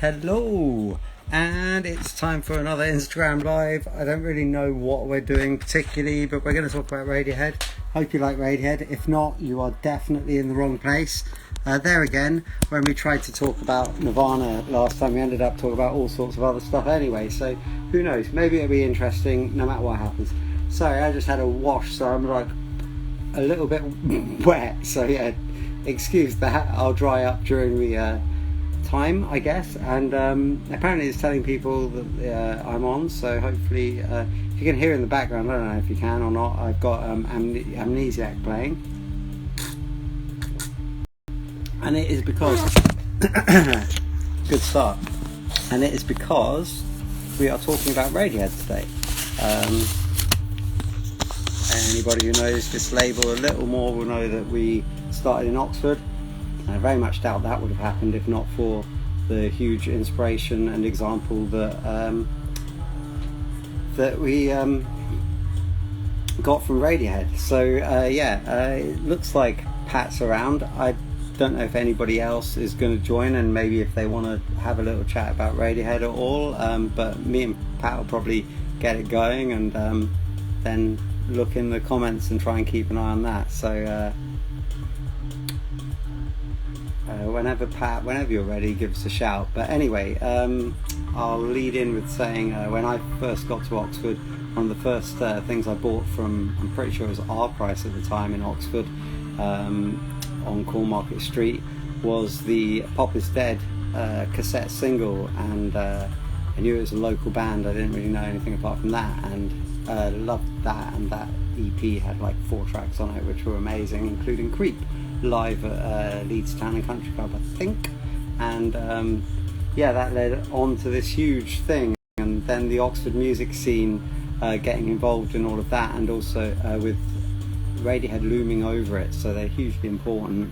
Hello, and it's time for another Instagram live. I don't really know what we're doing particularly, but we're going to talk about Radiohead. Hope you like Radiohead. If not, you are definitely in the wrong place. There again, when we tried to talk about Nirvana last time, we ended up talking about all sorts of other stuff anyway, so who knows, maybe it'll be interesting no matter what happens. Sorry, I just had a wash, so I'm like a little bit wet, so yeah, excuse that. I'll dry up during the time, I guess, and apparently it's telling people that I'm on, so hopefully if you can hear in the background, I don't know if you can or not, I've got Amnesiac playing, and it is because good start, and it is because we are talking about Radiohead today. Anybody who knows this label a little more will know that we started in Oxford. I very much doubt that would have happened if not for the huge inspiration and example that that we got from Radiohead. So it looks like Pat's around. I don't know if anybody else is going to join, and maybe if they want to have a little chat about Radiohead at all. But me and Pat will probably get it going, and then look in the comments and try and keep an eye on that. So whenever you're ready, give us a shout. But anyway, I'll lead in with saying when I first got to Oxford, one of the first things I bought from, I'm pretty sure it was our price at the time in Oxford, on Cornmarket Street, was the Pop Is Dead cassette single, and I knew it was a local band. I didn't really know anything apart from that, and loved that, and that EP had like 4 tracks on it which were amazing, including Creep, live at Leeds Town and Country Club, I think, and that led on to this huge thing, and then the Oxford music scene getting involved in all of that, and also with Radiohead looming over it, so they're a hugely important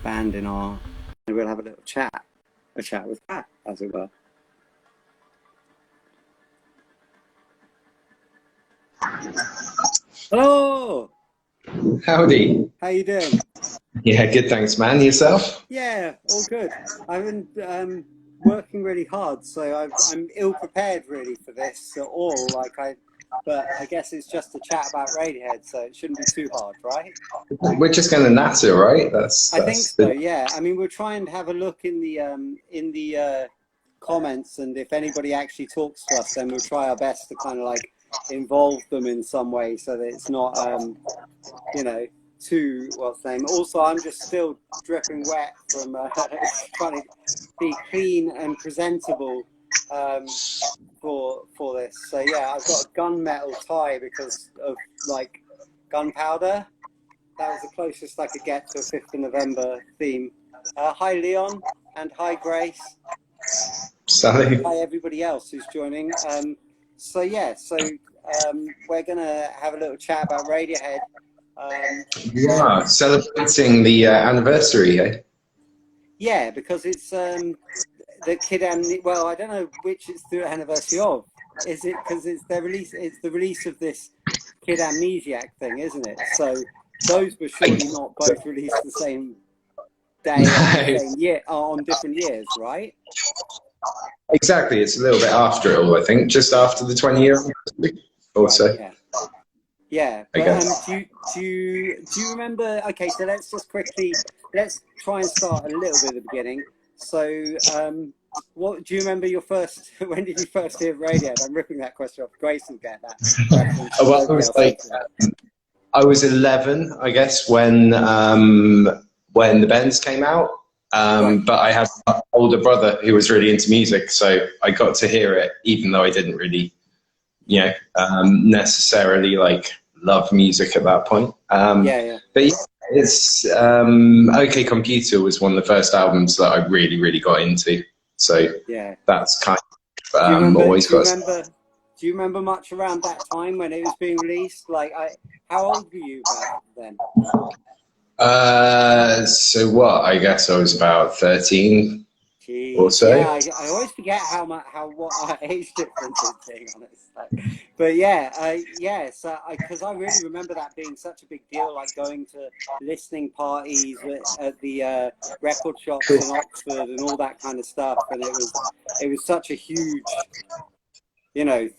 band in our, and we'll have a chat with Pat, as it were. Hello! Howdy. How you doing? Yeah, good, thanks, man. Yourself? Yeah, all good. I've been working really hard, so I'm ill-prepared really for this at all. But I guess it's just a chat about Radiohead, so it shouldn't be too hard, right? We're just going to natter, right? I think so. Yeah. I mean, we'll try and have a look in the comments, and if anybody actually talks to us, then we'll try our best to kind of like involve them in some way, so that it's not too what's the name. Also, I'm just still dripping wet from trying to be clean and presentable for this. So yeah, I've got a gunmetal tie because of like gunpowder. That was the closest I could get to a 5th of November theme. Hi Leon, and hi Grace. Sorry. Hi everybody else who's joining. We're gonna have a little chat about Radiohead. Celebrating the anniversary, eh? Yeah, because it's the Kid Amnesia. Well, I don't know which it's the anniversary of. Is it because it's the release of this Kid Amnesiac thing, isn't it? So those were surely not both released the same day, the same year, on different years, right? Exactly. It's a little bit after it all, I think, just after the 20-year anniversary. Also. Right, yeah. But do you remember? Okay, so let's try and start a little bit at the beginning. So, what do you remember your first? When did you first hear Radiohead? I'm ripping that question off. Grace will get that. Well, I was 11, I guess, when the Bends came out. Right. But I had an older brother who was really into music, so I got to hear it, even though I didn't really, necessarily like love music at that point. But yeah, it's OK Computer was one of the first albums that I really, really got into. So that's kind of always got. Do you remember much around that time when it was being released? Like, how old were you back then? So what? I guess I was about 13. or so. Yeah, I always forget what our age difference is, being honest. But because I really remember that being such a big deal, like going to listening parties at the record shops in Oxford and all that kind of stuff, and it was such a huge,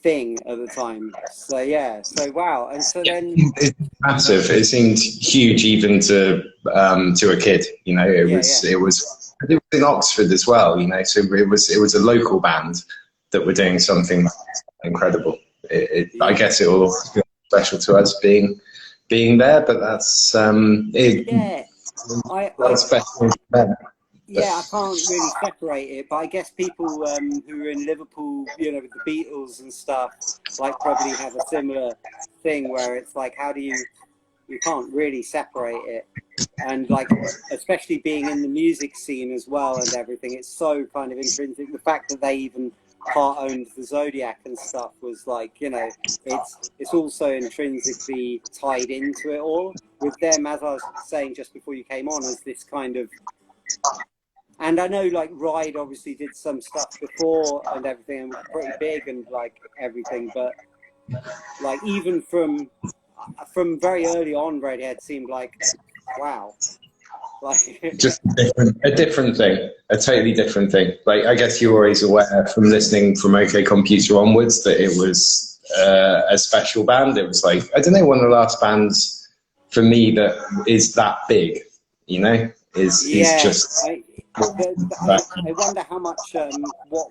thing at the time. So wow, and so then it's massive. It seemed huge even to a kid. It was in Oxford as well. So it was a local band that were doing something incredible. I guess it will always be special to us being there, but that's special. Yeah, I can't really separate it, but I guess people who are in Liverpool, with the Beatles and stuff, like probably have a similar thing where it's like, how do you can't really separate it. And like, especially being in the music scene as well and everything, it's so kind of intrinsic. The fact that they even part-owned the Zodiac and stuff was like, it's also intrinsically tied into it all. With them, as I was saying just before you came on, as this kind of... And I know, like, Ride obviously did some stuff before and everything, and was pretty big and, like, everything. But, like, even from very early on, Radiohead seemed like, wow. Like, just a different thing, a totally different thing. Like, I guess you're always aware from listening from OK Computer onwards that it was a special band. It was like, I don't know, one of the last bands for me that is that big, is just... I wonder how much what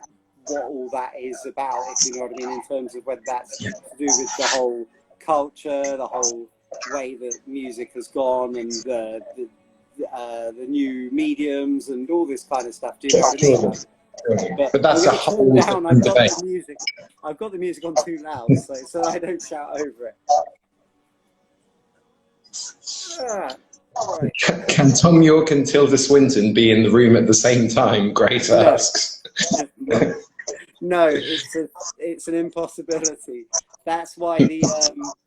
all that is about, if you know what I mean, in terms of whether that's to do with the whole culture, the whole way that music has gone, and the new mediums and all this kind of stuff. Do you know what I mean? But that's a whole different debate. I've got the music on too loud, so I don't shout over it. Right. Can Tom York and Tilda Swinton be in the room at the same time? Grace asks. No, it's an impossibility. That's why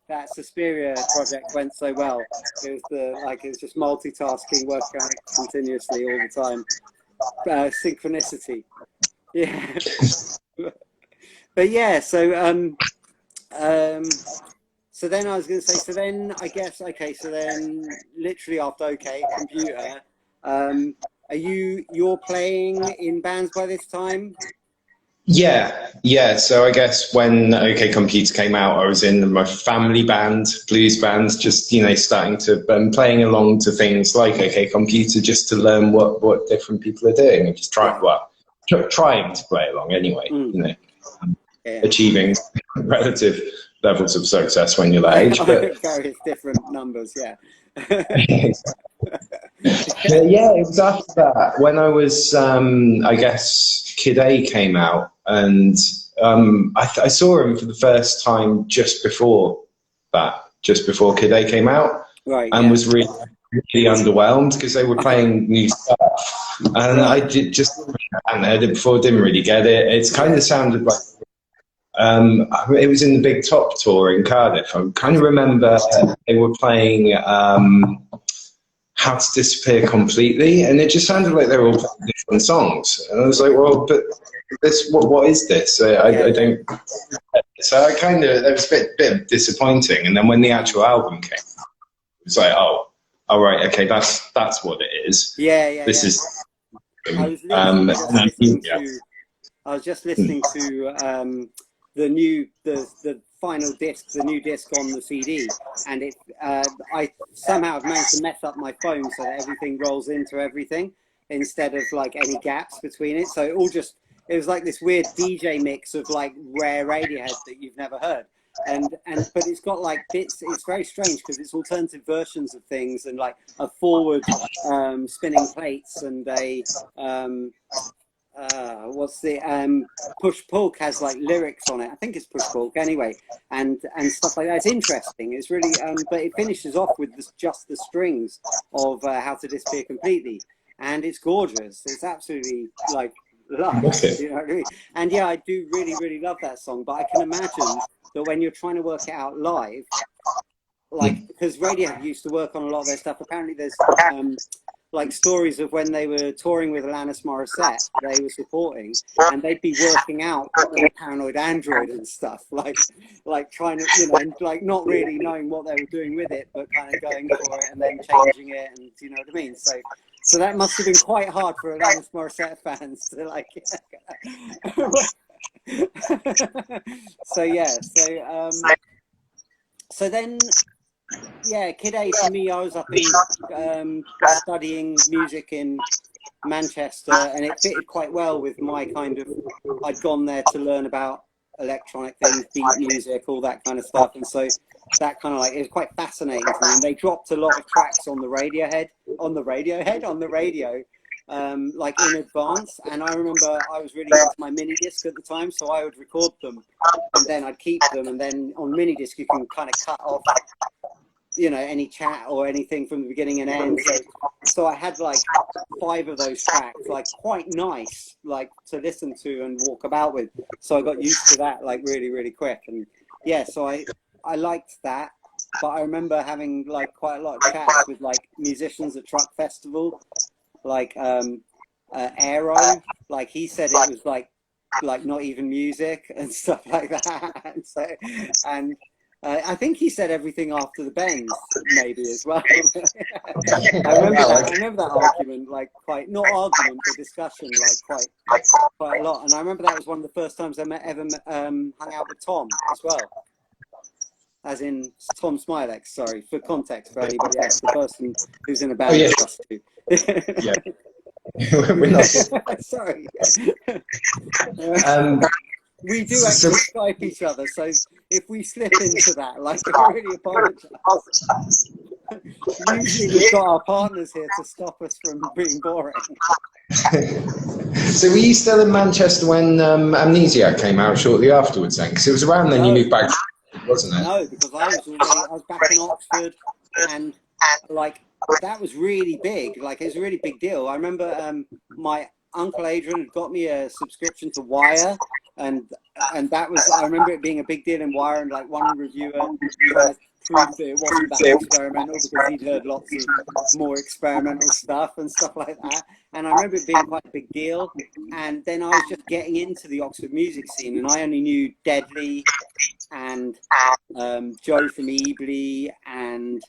that Suspiria project went so well. It was just multitasking, working on it continuously all the time. Synchronicity. Yeah. But yeah, so then I was going to say, so then I guess, okay, so then literally after OK Computer, you're playing in bands by this time? Yeah. So I guess when OK Computer came out, I was in my family band, blues bands, just, starting to, playing along to things like OK Computer just to learn what different people are doing and just trying to play along anyway, achieving relative levels of success when you're that age, but various different numbers, yeah. Yeah, it was after that when I was, I guess, Kid A came out, and I saw him for the first time just before Kid A came out, right? And was really underwhelmed because they were playing new stuff, and I hadn't heard it before, didn't really get it. It's kind of sounded like. It was in the Big Top tour in Cardiff. I kind of remember they were playing How to Disappear Completely, and it just sounded like they were all playing different songs. And I was like, well, but what is this? I don't... So I kind of, that was a bit disappointing. And then when the actual album came, it was like, oh, all right, okay, that's what it is. This is... I was just listening to the final disc, the new disc on the CD, and I somehow have managed to mess up my phone so that everything rolls into everything instead of like any gaps between it. So it was like this weird DJ mix of like rare Radiohead that you've never heard. But it's got like bits. It's very strange because it's alternative versions of things and like a forward spinning plates and a Push Pulk has like lyrics on it. I think it's Push Pulk anyway, and stuff like that. It's interesting. It's really, but it finishes off with just the strings of How to Disappear Completely, and it's gorgeous. It's absolutely like lush, you know what I mean? And yeah, I do really, really love that song. But I can imagine that when you're trying to work it out live, like because Radiohead used to work on a lot of their stuff. Apparently, there's like stories of when they were touring with Alanis Morissette, they were supporting, and they'd be working out on Paranoid Android and stuff, like trying to, you know, and like not really knowing what they were doing with it, but kind of going for it and then changing it, and you know what I mean. So that must have been quite hard for Alanis Morissette fans to like. So yeah, so then. Yeah, Kid A for me, I was up in studying music in Manchester, and it fitted quite well with my kind of, I'd gone there to learn about electronic things, beat music, all that kind of stuff, and so that kind of like, it was quite fascinating to me, and they dropped a lot of tracks on the radio, like in advance, and I remember I was really into my mini disc at the time, so I would record them, and then I'd keep them, and then on mini disc you can kind of cut off, you know, any chat or anything from the beginning and end. So I had like 5 of those tracks, like quite nice, like to listen to and walk about with. So I got used to that like really, really quick. And yeah, so I liked that. But I remember having like quite a lot of chats with like musicians at Truck Festival, like Aero, like he said it was like not even music and stuff like that. And so, and I think he said everything after the bends, maybe as well. I remember that argument, like quite, not argument, but discussion, like quite a lot. And I remember that was one of the first times I ever hung out with Tom as well, as in Tom Smilex. Sorry, for context for anybody else, the person who's in a band with us too. Yeah. We're not. Sorry. We do actually Skype each other, so if we slip into that, like, I really apologise. Usually we've got our partners here to stop us from being boring. So were you still in Manchester when Amnesia came out shortly afterwards then? Because it was around then you moved back, wasn't it? No, because I was back in Oxford, and like that was really big. Like it was a really big deal. I remember my Uncle Adrian had got me a subscription to Wire, and that was, I remember it being a big deal in Wire, and like one reviewer trying to prove that it wasn't that experimental because he'd heard lots of more experimental stuff and stuff like that. And I remember it being quite a big deal. And then I was just getting into the Oxford music scene, and I only knew Deadly and Joe from Ebly and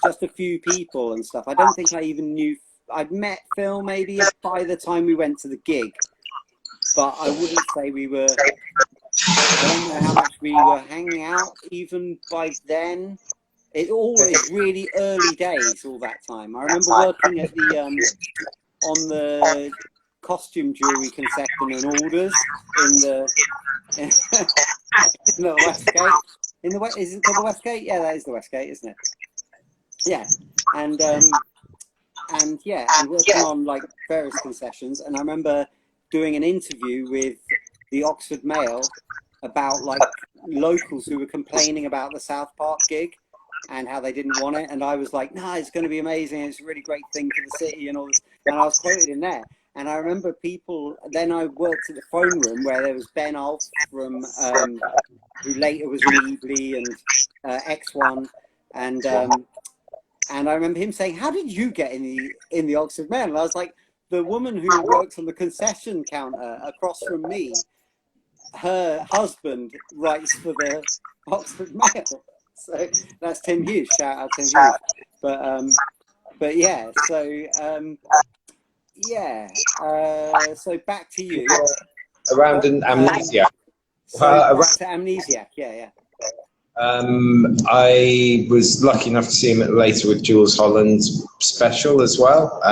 just a few people and stuff. I don't think I even knew. I'd met Phil maybe by the time we went to the gig, but I wouldn't say we were, I don't know how much we were hanging out even by then. It always really early days, all that time. I remember working at the, on the costume jewelry concession and orders in the, in the Westgate. In the West, is it called the Westgate? Yeah, that is the Westgate, isn't it? Yeah, and yeah, and working on like various concessions. And I remember doing an interview with the Oxford Mail about like locals who were complaining about the South Park gig and how they didn't want it. And I was like, no, it's going to be amazing. It's a really great thing for the city and all this. And I was quoted in there. And I remember people, then I worked at the phone room where there was Ben Ulf from, who later was in Ebly and X1. And I remember him saying, how did you get in the Oxford Mail? And I was like, the woman who works on the concession counter across from me, her husband writes for the Oxford Mail. So that's Tim Hughes. Shout out Tim Hughes. But yeah, so yeah. So back to you. Around an Amnesia. Back to Amnesia. Yeah. I was lucky enough to see him later with Jules Holland's special as well.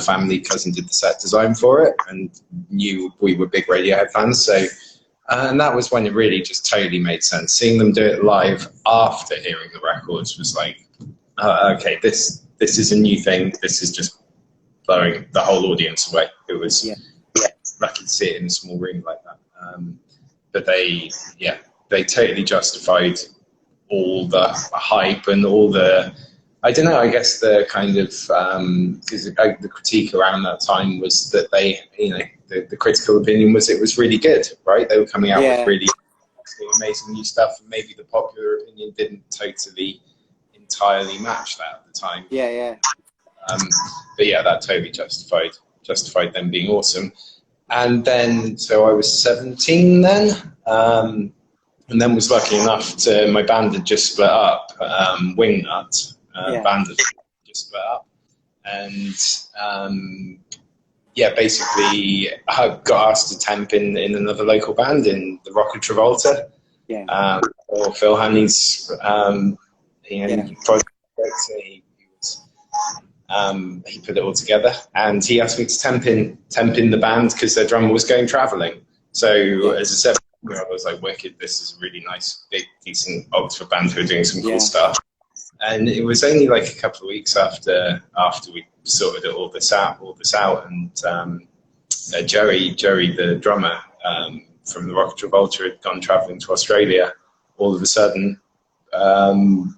Family cousin did the set design for it and knew we were big Radiohead fans. So, and that was when it really just totally made sense. Seeing them do it live after hearing the records was like, okay, this is a new thing. This is just blowing the whole audience away. It was lucky to see it in a small room like that. But they totally justified all the hype and all the, I don't know, I guess the kind of, because the critique around that time was that they, you know, the critical opinion was it was really good, right? They were coming out with really amazing new stuff, and maybe the popular opinion didn't totally entirely match that at the time. Yeah. But yeah, that totally justified them being awesome. And then, so I was 17 then, and then was lucky enough to, my band had just split up, Wingnut, band had just split up. And yeah, basically I got asked to temp in another local band in the Rock Of Travolta. Yeah. Or Phil Honey's project. He put it all together, and he asked me to temp in the band because their drummer was going travelling. So as a 17-year-old, I was like, wicked, this is a really nice, big, decent Oxford band who are doing some cool stuff. And it was only like a couple of weeks after we sorted all this out, and Jerry, the drummer from the Rock Of Travolta, had gone travelling to Australia. All of a sudden,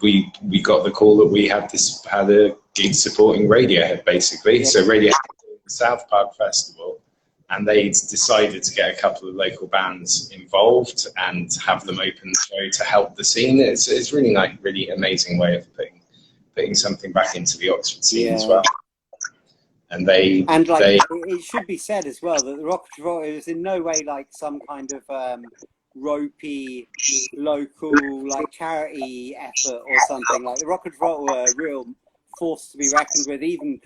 we got the call that we had a gig supporting Radiohead, basically. Yeah. So Radiohead at the South Park Festival, and they decided to get a couple of local bands involved and have them open the show to help the scene. It's really nice, really amazing way of putting something back into the Oxford scene as well. And it should be said as well that the Rock Of Travolta is in no way like some kind of ropey local like charity effort or something. Like the Rock Of Travolta were a real force to be reckoned with, even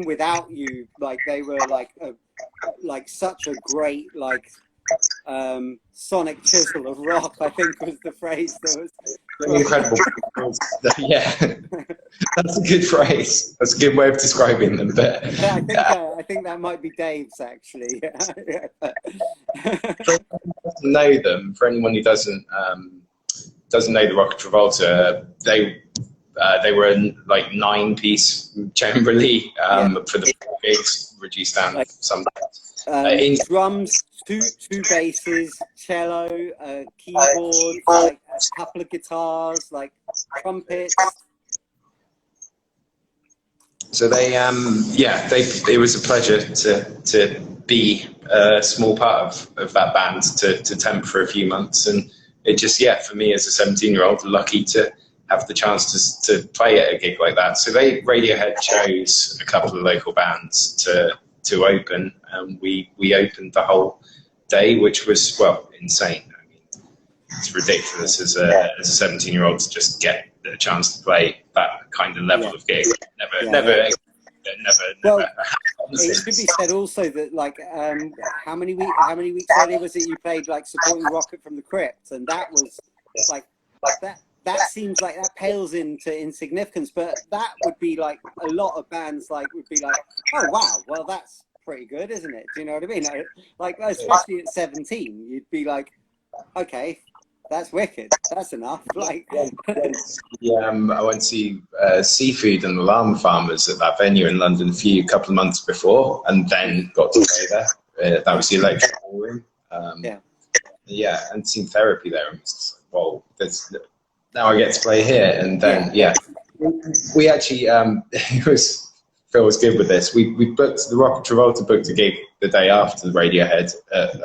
without you. Like they were like such a great sonic chisel of rock, I think was the phrase that was incredible. Yeah, that's a good phrase. That's a good way of describing them. But I think that might be Dave's actually. Know them, for anyone who doesn't know the Rock Of Travolta, they were a 9-piece generally for the gigs, reduced down sometimes. Drums, two basses, cello, keyboard, like a couple of guitars, like trumpets. So it was a pleasure to be a small part of that band, to temp for a few months, and it just for me as a 17-year-old, lucky to have the chance to play at a gig like that. So Radiohead chose a couple of local bands to open, and we opened the whole day, which was insane. I mean, it's ridiculous as a 17-year-old to just get the chance to play that kind of level of gig. Never. Well, it should be said also that how many weeks earlier was it you played supporting Rocket from the Crypt, and that was that seems like that pales into insignificance, but that would be a lot of bands would be oh wow, well that's pretty good, isn't it? Do you know what I mean? Especially at 17, you'd be okay, that's wicked, that's enough. I went to see Seafood and Alarm Farmers at that venue in London a couple of months before, and then got to play there. That was the Electric Ballroom. And seen Therapy there. And now I get to play here, and then we actually Phil was good with this. We booked the Rock Of Travolta booked a gig the day after the Radiohead at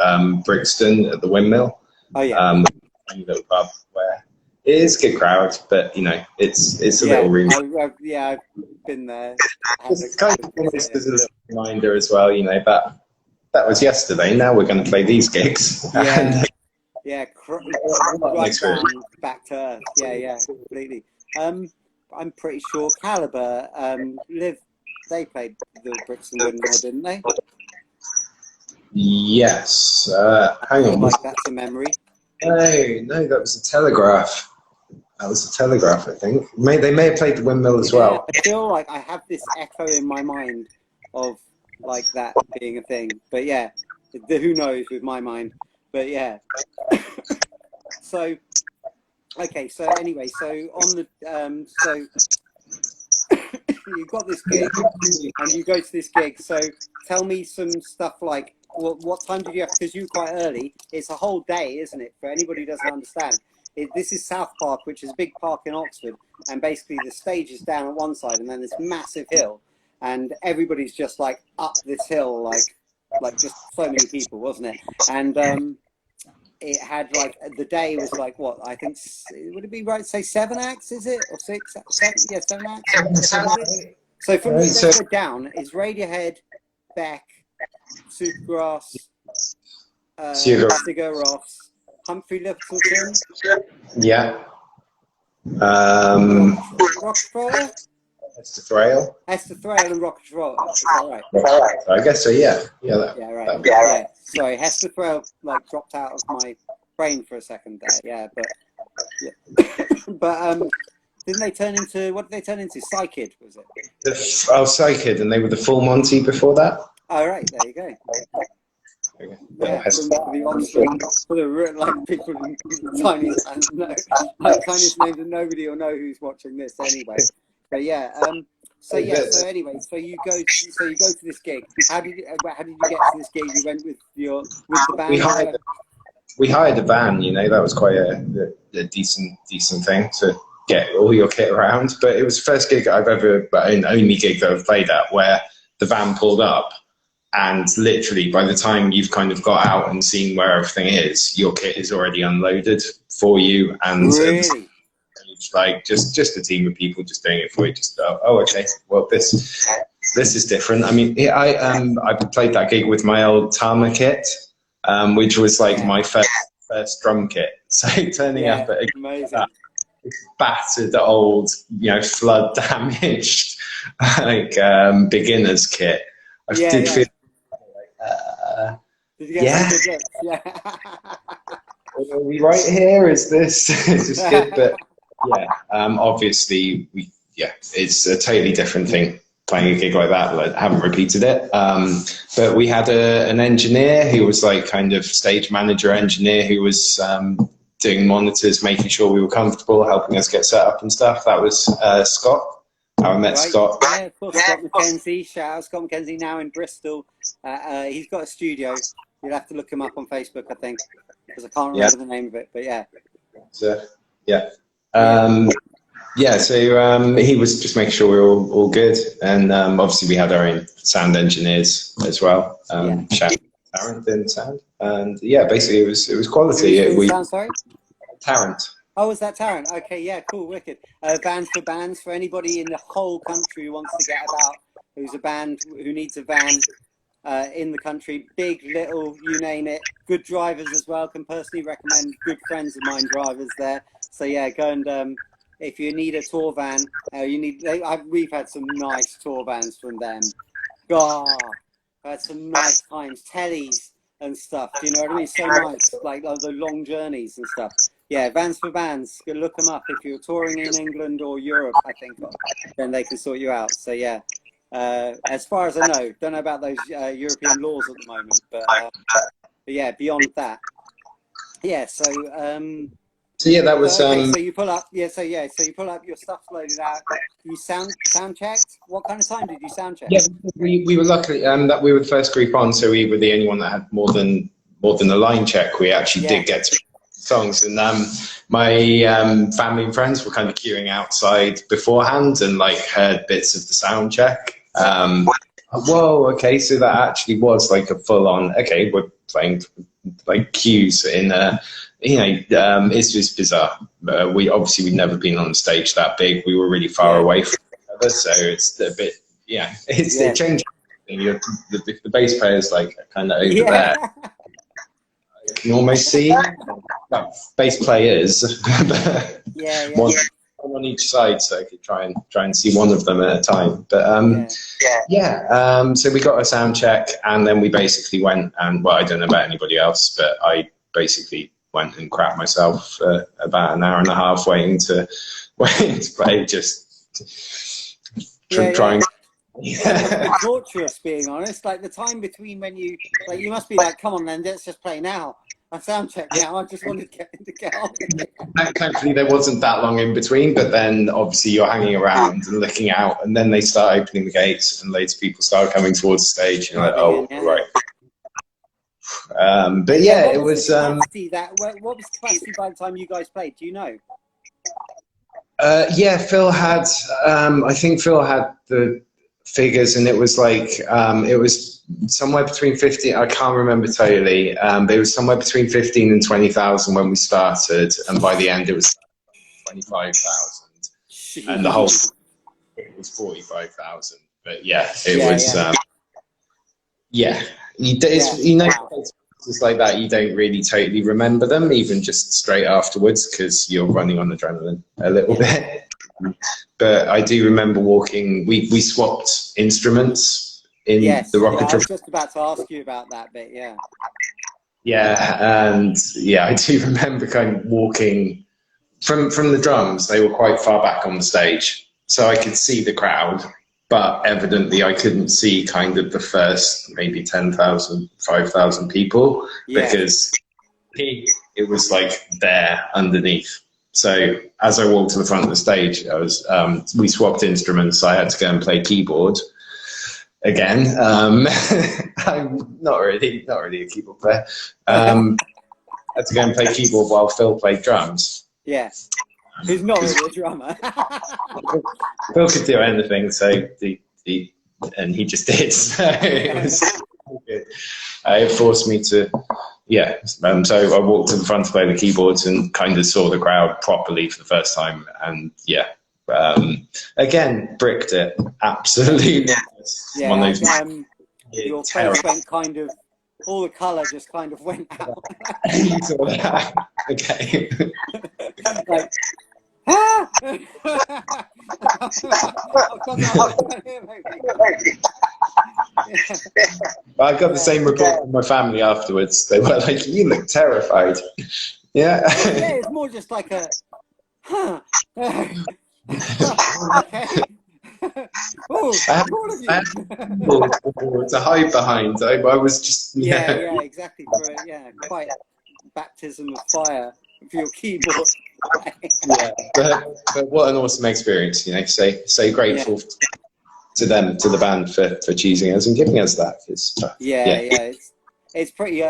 Brixton at the Windmill. Oh yeah. A little pub where it is a good crowd, but it's a little room. I've been there. It's kind of almost as a little reminder as well, that was yesterday. Now we're going to play these gigs. Back to earth. Yeah, completely. I'm pretty sure Caliber they played the Brixton Windmill, didn't they? Yes. Hang on. That's a memory. No, that was a Telegraph. I think. They may have played the Windmill as well. I feel like I have this echo in my mind of that being a thing. But who knows with my mind. But so anyway, so on the so you've got this gig and you go to this gig. So tell me some stuff what time did you have? Because you were quite early. It's a whole day, isn't it? For anybody who doesn't understand, this is South Park, which is a big park in Oxford, and basically the stage is down at one side, and then this massive hill, and everybody's just up this hill, just so many people, wasn't it? And it had the day was what I think, would it be right to say 7 acts? Is it or 6? 7? Yeah, 7 acts. So from Radiohead down is Radiohead, Beck, Supergrass, Sigur Rós, Humphrey Lyttelton. Yeah. Rock of Travolta? Esther Thrale. Esther Thrale and Rock of Travolta. Is that right? I guess so. Yeah. Right. Sorry, Esther Thrale like dropped out of my brain for a second there. Yeah, but didn't they turn into, what did they turn into? Psykid, was it? Psykid, and they were the Full Monty before that. Oh, right, there you go. Yeah, for the like people in tiniest names that nobody will know who's watching this anyway. But yeah, so anyway, so you go to this gig. How did you get to this gig? You went with the band. We hired a van. You know, that was quite a decent thing to get all your kit around. But it was the first gig only gig that I've played at, where the van pulled up. And literally, by the time you've kind of got out and seen where everything is, your kit is already unloaded for you. And really? It's like just a team of people just doing it for you. Just okay, well this is different. I mean, I played that gig with my old Tama kit, which was like my first drum kit. So turning up at a battered old, flood damaged beginner's kit. I did feel. Did you get some good looks? Are we right here? Is this good? But obviously it's a totally different thing playing a gig like that. I haven't repeated it. But we had an engineer who was like kind of stage manager engineer who was doing monitors, making sure we were comfortable, helping us get set up and stuff. That was Scott. I met Scott. Yeah, of course, Scott McKenzie. Shout out Scott McKenzie, now in Bristol. He's got a studio. You'll have to look him up on Facebook, I think, because I can't remember the name of it. But yeah. So he was just making sure we were all good, and obviously we had our own sound engineers as well. Shout out Tarrant in sound, and basically it was quality. Sound, sorry? Tarrant. Oh, is that Tarrant? Okay, yeah, cool, wicked. Bands for anybody in the whole country who wants to get about, who's a band who needs a van in the country, big, little, you name it. Good drivers as well. Can personally recommend good friends of mine drivers there. So yeah, go and if you need a tour van, we've had some nice tour vans from them. God, I've had some nice times, tellies and stuff. Do you know what I mean? So nice, like the long journeys and stuff. Yeah, Vans for Bands. Go look them up if you're touring in England or Europe. I think then they can sort you out. So yeah, as far as I know, don't know about those European laws at the moment, but yeah, beyond that, yeah. So that was. So you pull up. So you pull up. Your stuff's loaded out. You sound checked. What kind of time did you sound check? Yeah, we were lucky that we were the first group on, so we were the only one that had more than a line check. We actually did get to songs, and my family and friends were kind of queuing outside beforehand and like heard bits of the sound check. Whoa, okay, so that actually was like a full-on. Okay, we're playing like cues in it's just bizarre. We'd never been on the stage that big. We were really far away from each other, so it's a bit it changed. The bass player's like kind of over there. You can almost see bass players, one on each side, so I could try and see one of them at a time. But so we got a sound check, and then we basically went and I don't know about anybody else, but I basically went and crapped myself for about an hour and a half waiting to play, just trying. Yeah, torturous, being honest. Like the time between when you must be like, come on then, let's just play now. I sound check now. I just wanted to get on. Thankfully, there wasn't that long in between, but then obviously you're hanging around and looking out, and then they start opening the gates, and loads of people start coming towards the stage. And you're like, right. But it was. What was capacity by the time you guys played? Do you know? Phil had. I think Phil had the figures, and it was like it was somewhere between 15. I can't remember totally, but it was somewhere between 15 and 20,000 when we started, and by the end it was 25,000, and the whole it was 45,000. But yeah, it was. You know, places like that, you don't really totally remember them, even just straight afterwards, because you're running on adrenaline a little bit. But I do remember walking. We swapped instruments in the Rock of Travolta. I was just about to ask you about that bit. Yeah. Yeah, and I do remember kind of walking from the drums. They were quite far back on the stage, so I could see the crowd, but evidently I couldn't see kind of the first maybe 10,000, 5,000 people, because it was like there underneath. So as I walked to the front of the stage, I was we swapped instruments. So I had to go and play keyboard again. I'm not really a keyboard player. I had to go and play keyboard while Phil played drums. Yes. Who's not really a drummer. Phil could do anything, so and he just did. So it was good. It forced me to, so I walked to the front to play the keyboards and kind of saw the crowd properly for the first time, and again, bricked it. Absolutely. Yeah, one of those your face went kind of, all the colour just kind of went out. Okay. Like, I got the same report from my family afterwards. They were like, "You look terrified." Yeah. It's more just like a, okay. To hide behind. I was just exactly, quite baptism of fire for your keyboard. But what an awesome experience, you know. So grateful to them, to the band for choosing us and giving us that. It's pretty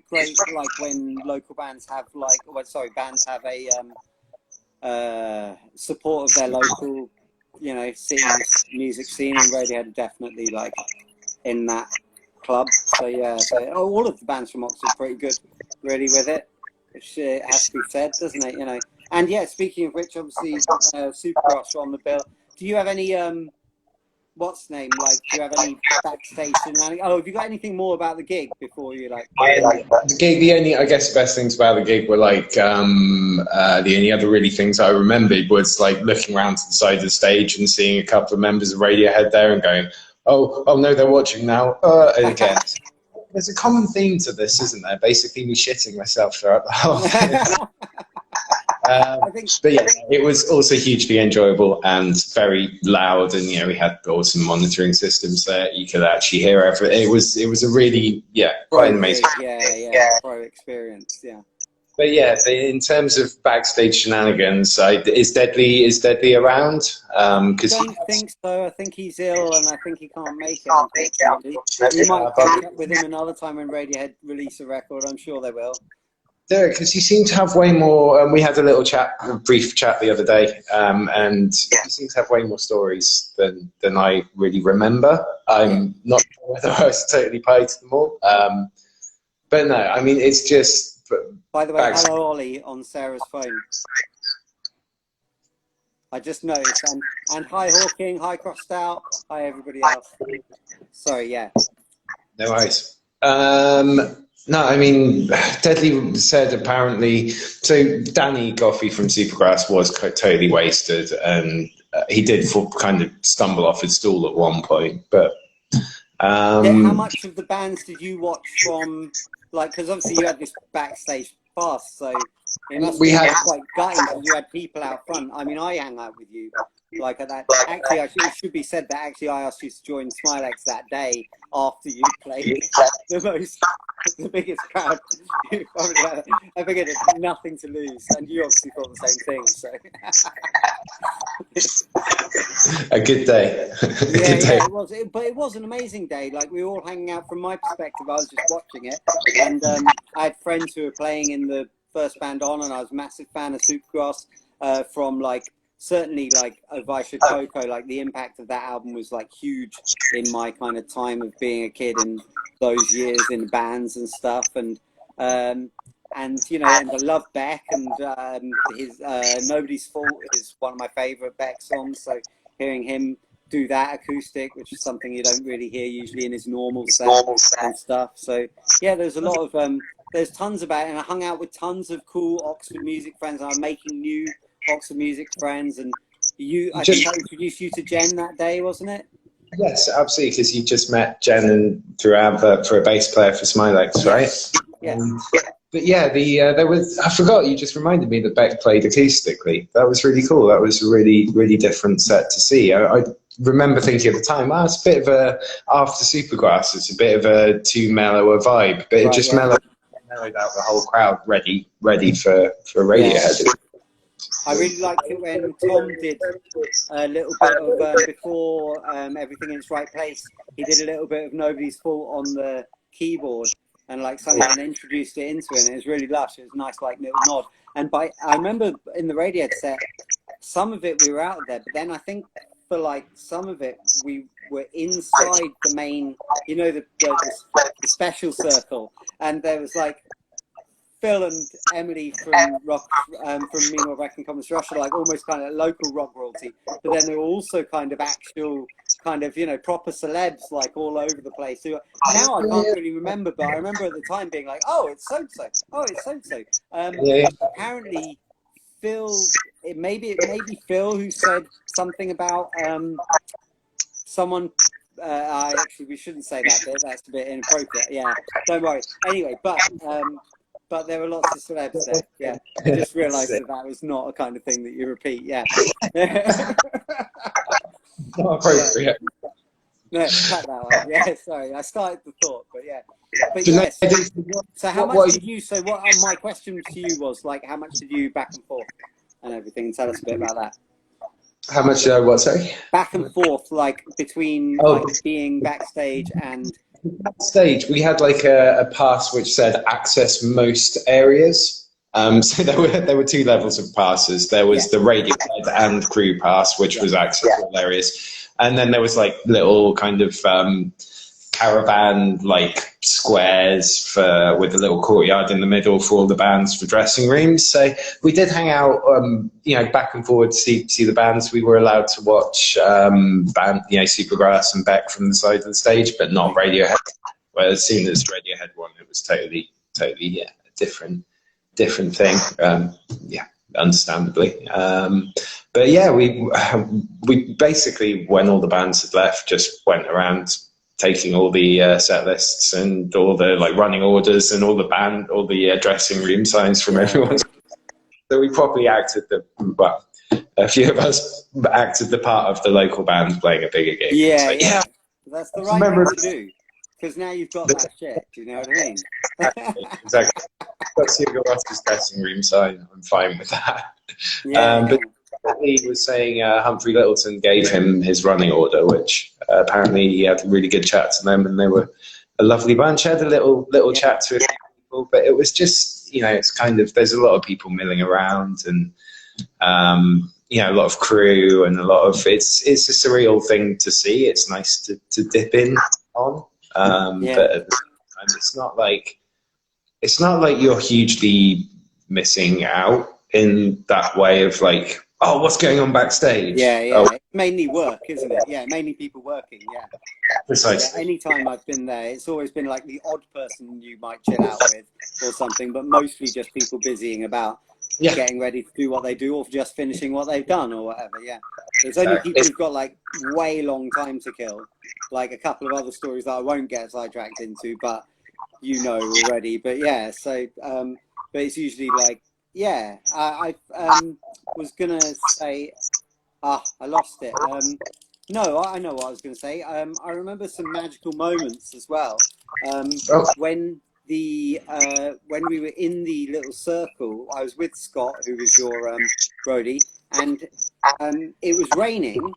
great, like when local bands have bands have a support of their local, music scene, and Radiohead definitely like in that club. So all of the bands from Oxford are pretty good, really, with it. Which has to be said, doesn't it? And speaking of which, obviously, Supergrass are on the bill. Do you have any what's name? Like, do you have any backstage? Have you got anything more about the gig before you like? The gig. The only, I guess, best things about the gig were like the only other really things I remembered was like looking around to the side of the stage and seeing a couple of members of Radiohead there and going, oh no, they're watching now. And again. There's a common theme to this, isn't there? Basically, me shitting myself throughout the whole thing. But it was also hugely enjoyable and very loud, and we had awesome monitoring systems there. You could actually hear everything. It was a really quite an amazing pro experience. Yeah. But in terms of backstage shenanigans, is Deadly around? I don't think so. I think he's ill, and I think he can't make it. We might catch up with him another time when Radiohead release a record. I'm sure they will. Because you seem to have way more. We had a brief chat the other day, and you seem to have way more stories than I really remember. I'm not sure whether I was totally paid to them all. But no, I mean, it's just. By the way, hello Ollie on Sarah's phone. I just noticed, and hi Hawking, hi Crossed Out, hi everybody else. Sorry, no worries. No, I mean, Deadly said apparently. So Danny Goffey from Supergrass was totally wasted, and he did kind of stumble off his stool at one point. But how much of the bands did you watch from? Like, because obviously you had this backstage pass, so it must be quite gutting because you had people out front. I mean, I hang out with you like at that. Actually, it should be said that actually I asked you to join Smilex that day after you played the biggest crowd. I figured it's nothing to lose, and you obviously thought the same thing. So a good day. It was. But it was an amazing day. Like, we were all hanging out. From my perspective, I was just watching it, and I had friends who were playing in the first band on, and I was a massive fan of Supergrass from certainly Ovaisha Coco. Like, the impact of that album was like huge in my kind of time of being a kid and those years in bands and stuff, and and I love Beck, and his Nobody's Fault is one of my favorite Beck songs. So hearing him do that acoustic, which is something you don't really hear usually in his normal set and stuff. So yeah, there's a lot of there's tons about it, and I hung out with tons of cool Oxford music friends, and I'm making new Oxford music friends. And I think I introduced you to Jen that day, wasn't it? Yes, absolutely, because you just met Jen and through advert for a bass player for Smilex, right? Yeah. But yeah, there was, I forgot, you just reminded me that Beck played acoustically. That was really cool. That was a really, really different set to see. I remember thinking at the time, it's a bit of a, after Supergrass, it's a bit of a too mellow a vibe, but it just mellowed out the whole crowd ready for Radiohead. Yeah. I really liked it when Tom did a little bit of, before Everything in Its Right Place, he did a little bit of Nobody's Fault on the keyboard, and like someone introduced it into it, and it was really lush. It was a nice like little nod. And I remember in the Radiohead set, some of it we were out there, but then I think for like some of it we were inside the main, you know, the special circle, and there was like Phil and Emily from Meanwhile Back in Commons Russia, like almost kind of local rock royalty, but then there were also kind of actual kind of, you know, proper celebs like all over the place. So now I can't really remember, but I remember at the time being like, oh, it's so-and-so, oh, it's so-and-so. Apparently Phil, it may be Phil who said something about someone, we shouldn't say that bit, that's a bit inappropriate, yeah, don't worry. Anyway, but there were lots of celebs there, yeah. I just realised that was not a kind of thing that you repeat, yeah. Not appropriate. No, cut that one. Yeah, sorry, I started the thought, but yeah. But yes, so how much did you, so what my question to you was, like, how much did you back and forth and everything? Tell us a bit about that. How much, what, sorry? Back and forth, like, between like, being backstage and... Backstage, we had like a pass which said access most areas. So there were two levels of passes. There was the Radiohead and crew pass, which was access all areas. And then there was like little kind of caravan like squares with a little courtyard in the middle for all the bands for dressing rooms. So we did hang out, you know, back and forward to see the bands. We were allowed to watch Supergrass and Beck from the side of the stage, but not Radiohead. Well, as soon as Radiohead won, it was totally a different thing. Understandably. But yeah, we basically, when all the bands had left, just went around taking all the set lists and all the like running orders and all the dressing room signs from everyone. So we probably acted a few of us acted the part of the local band playing a bigger gig. Yeah. That's the right thing to do, because now you've got that shit. Do you know what I mean? Exactly. That's Hugo Ross's dressing room sign. I'm fine with that. But he was saying Humphrey Littleton gave him his running order, which apparently he had a really good chat to them, and they were a lovely bunch. I had a little chat to a few people, but it was just, you know, it's kind of, there's a lot of people milling around, and you know, a lot of crew, and a lot of it's a surreal thing to see. It's nice to dip in on, but at the same time, it's not like you're hugely missing out in that way of like, oh, what's going on backstage? Yeah. It's mainly work, isn't it? Yeah, mainly people working, yeah. Precisely. Yeah, anytime I've been there, it's always been like the odd person you might chill out with or something, but mostly just people busying about, getting ready to do what they do, or just finishing what they've done or whatever, yeah. It's only people who've got like way long time to kill, like a couple of other stories that I won't get sidetracked into, but you know already. But yeah, so, but it's usually like, yeah, I was gonna say, I lost it. No, I know what I was gonna say. I remember some magical moments as well. When we were in the little circle, I was with Scott, who was your roadie, and it was raining.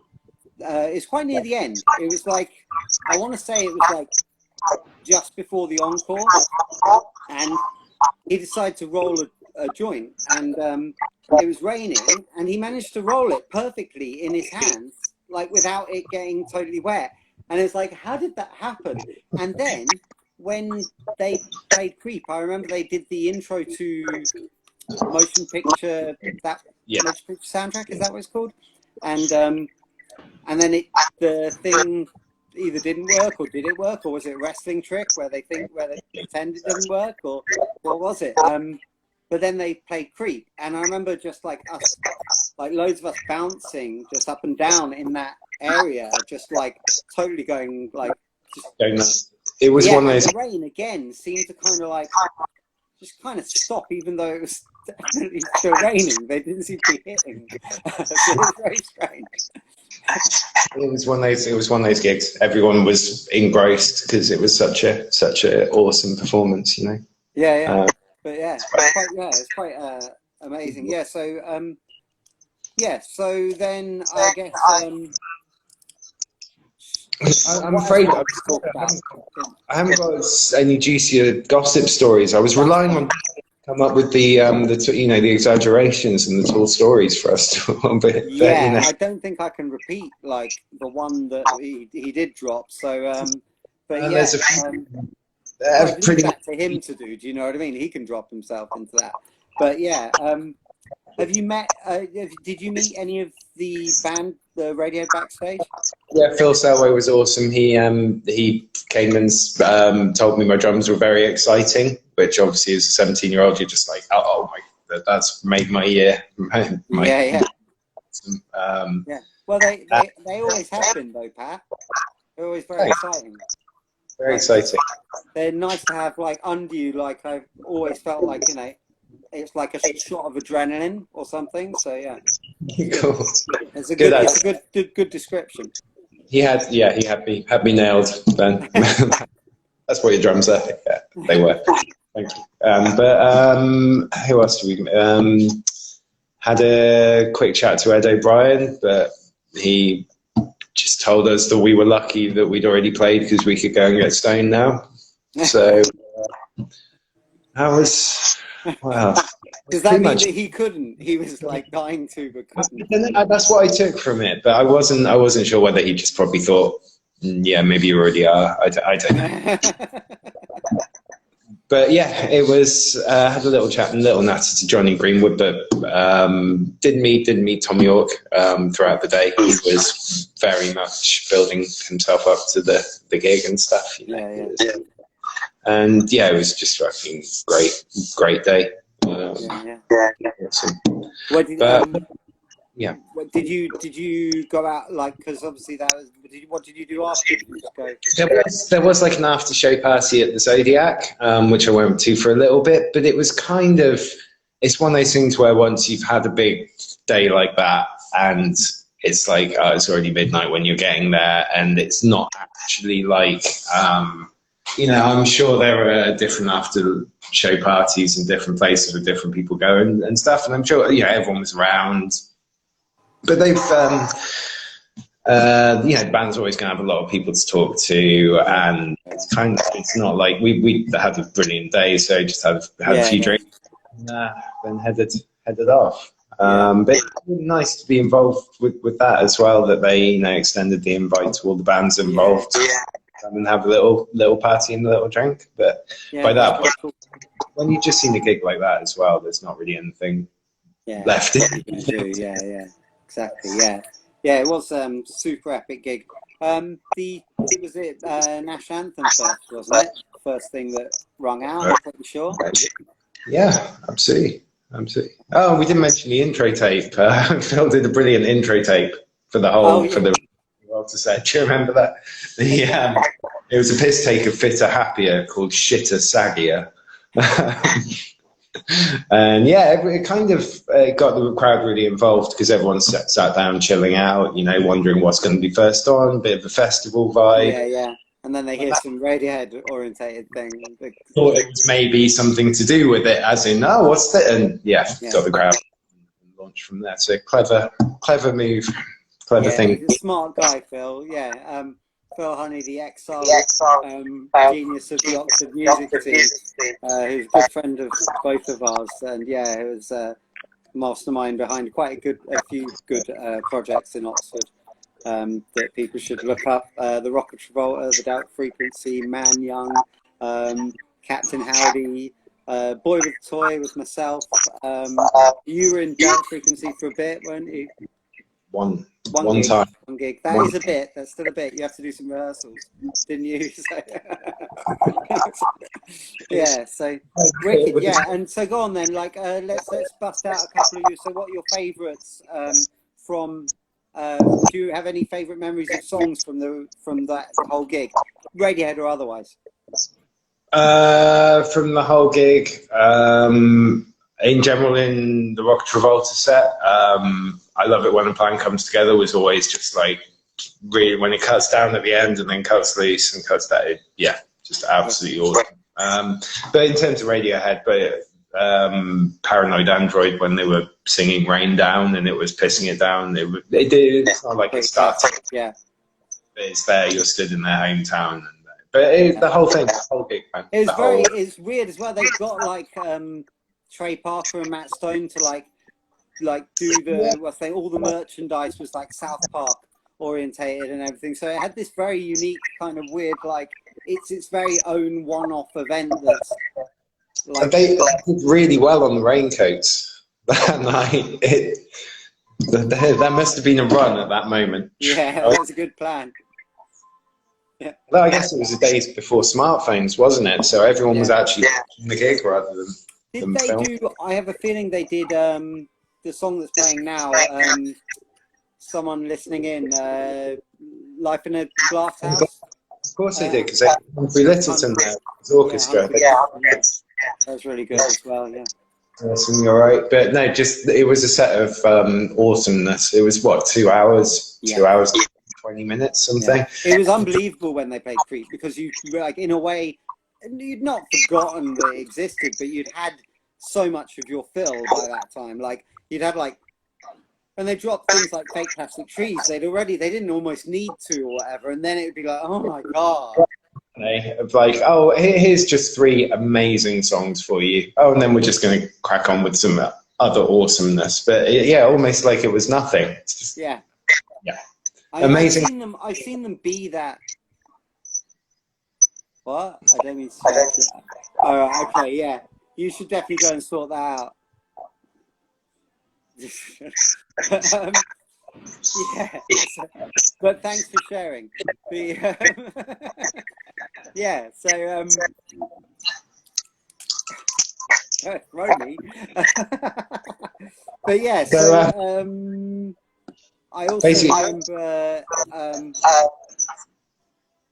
It's quite near the end. It was like, I want to say it was like just before the encore, and he decided to roll a joint, and it was raining, and he managed to roll it perfectly in his hands, like without it getting totally wet. And it's like, how did that happen? And then when they played Creep, I remember they did the intro to motion picture, motion picture soundtrack, is that what it's called? And and then the thing either didn't work, or did it work, or was it a wrestling trick where they pretended it didn't work, or what was it? But then they played Creep, and I remember just like us, like loads of us bouncing just up and down in that area, just like totally going like. It was one of those. The rain again seemed to kind of like just kind of stop, even though it was definitely still raining. They didn't seem to be hitting. So it was very strange. It was one of those gigs. Everyone was engrossed because it was such a awesome performance, you know. Yeah. But yeah, it's quite amazing. Yeah. So So then I guess I'm afraid I haven't got any juicier gossip stories. I was relying on come up with the exaggerations and the tall stories for us to I don't think I can repeat like the one that he did drop. So but there's pretty much to him to do. Do you know what I mean? He can drop himself into that. But yeah, have you met? Did you meet any of the band, the Radiohead backstage? Yeah, Phil Selway was awesome. He came and told me my drums were very exciting, which obviously as a 17-year-old, you're just like, oh my, that's made my year. Yeah. Well, they always have been though, Pat. They're always very exciting. Very exciting. They're nice to have like under you. Like I've always felt like, you know, it's like a shot of adrenaline or something. So yeah, cool. It's a good description. He had me nailed, Ben. That's what your drums are. Yeah, they were. Thank you. But who else do we? Had a quick chat to Ed O'Brien, but he just told us that we were lucky that we'd already played because we could go and get stoned now. So that was. Wow. Does that mean that he couldn't? He was like dying to, but couldn't. That's what I took from it, but I wasn't sure whether he just probably thought, yeah, maybe you already are. I don't know. But yeah, it was had a little chat and little natter to Johnny Greenwood, but didn't meet Tom York throughout the day. He was very much building himself up to the gig and stuff. You know? Yeah. And yeah, it was just fucking great day. Awesome. Did you go out like, because obviously that was, what did you do after? There was like an after show party at the Zodiac, which I went to for a little bit, but it was kind of, it's one of those things where once you've had a big day like that and it's like it's already midnight when you're getting there, and it's not actually like I'm sure there are different after show parties in different places with different people going and stuff, and I'm sure everyone was around. But they've, the band's always going to have a lot of people to talk to, and it's not like we had a brilliant day, so just had a few drinks, and then headed off. But it's really nice to be involved with that as well. That they extended the invite to all the bands involved. And have a little party and a little drink, but by that point, when you just seen a gig like that as well, there's not really anything left. Exactly. It was super epic gig. It was Nash Anthem first, wasn't it? First thing that rung out, I'm pretty sure. Yeah, absolutely. Oh, we didn't mention the intro tape. Phil did a brilliant intro tape for the whole for the. To say, do you remember that? It was a piss take of Fitter Happier called Shitter Saggier. And it kind of got the crowd really involved because everyone sat down chilling out, wondering what's going to be first on, bit of a festival vibe. And then they hear some Radiohead orientated thing. Thought it was maybe something to do with it, as in, what's that? And got the crowd launched from there. So clever move. Thing. He's a smart guy, Phil. Phil Honey, the XR genius of the Oxford music team, who's a good friend of both of ours, and he was mastermind behind quite a few good projects in Oxford that people should look up. The Rock of Travolta, the Doubt Frequency, Man Young, Captain Howdy, Boy with a Toy with myself. You were in Doubt Frequency for a bit, weren't you? one gig, time. One gig. That's still a bit. You have to do some rehearsals, didn't you? So, yeah. So wicked. Yeah. And so go on then. Like, let's bust out a couple of you. So, what are your favourites from? Do you have any favourite memories of songs from that whole gig, Radiohead or otherwise? From the whole gig, in general, in the Rock of Travolta set, I love it when a plan comes together. Was always just like really when it cuts down at the end and then cuts loose and cuts that. Just absolutely awesome. But in terms of Radiohead, Paranoid Android, when they were singing Rain Down and it was pissing it down, it's not like it starts. Yeah. But it's there, you're stood in their hometown. The whole thing, the whole gig, man. It's weird as well. They've got like Trey Parker and Matt Stone to like do all the merchandise was like South Park orientated and everything. So it had this very unique kind of weird, like it's its very own one-off event that's like, they did really well on the raincoats that night. That must have been a run at that moment. Yeah, that was a good plan. Yeah. Well, I guess it was the days before smartphones, wasn't it? So everyone was actually watching the gig rather than. Did they do? I have a feeling they did the song that's playing now. Someone listening in, "Life in a Glass House." Of course they did, because Humphrey Lyttelton there, his orchestra. That's really good as well. Yeah. Awesome, you're right. But no, it was a set of awesomeness. It was what, 2 hours? Yeah. 2 hours, 20 minutes, something. Yeah. It was unbelievable when they played Creep, because you like in a way. You'd not forgotten that it existed, but you'd had so much of your fill by that time. Like you'd had like when they dropped things like Fake Plastic Trees, they didn't almost need to or whatever, and then it would be like, oh my god. Like, oh, here's just 3 amazing songs for you. Oh, and then we're just going to crack on with some other awesomeness. But yeah, almost like it was nothing. It's just, yeah. Amazing. I've seen them be that. What? I don't mean to say that. All right, okay, yeah. You should definitely go and sort that out. Yeah. But thanks for sharing. Yeah, so Romy. But yeah, so I also remember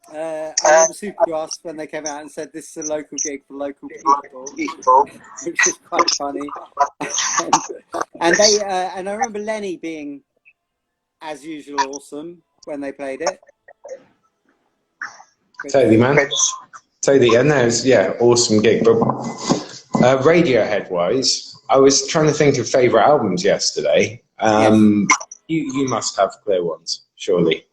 I remember Supergrass when they came out and said this is a local gig for local people, which is quite funny. And I remember Lenny being, as usual, awesome when they played it. Totally, man. Totally, and that was awesome gig. But Radiohead wise, I was trying to think of favourite albums yesterday. You must have clear ones, surely.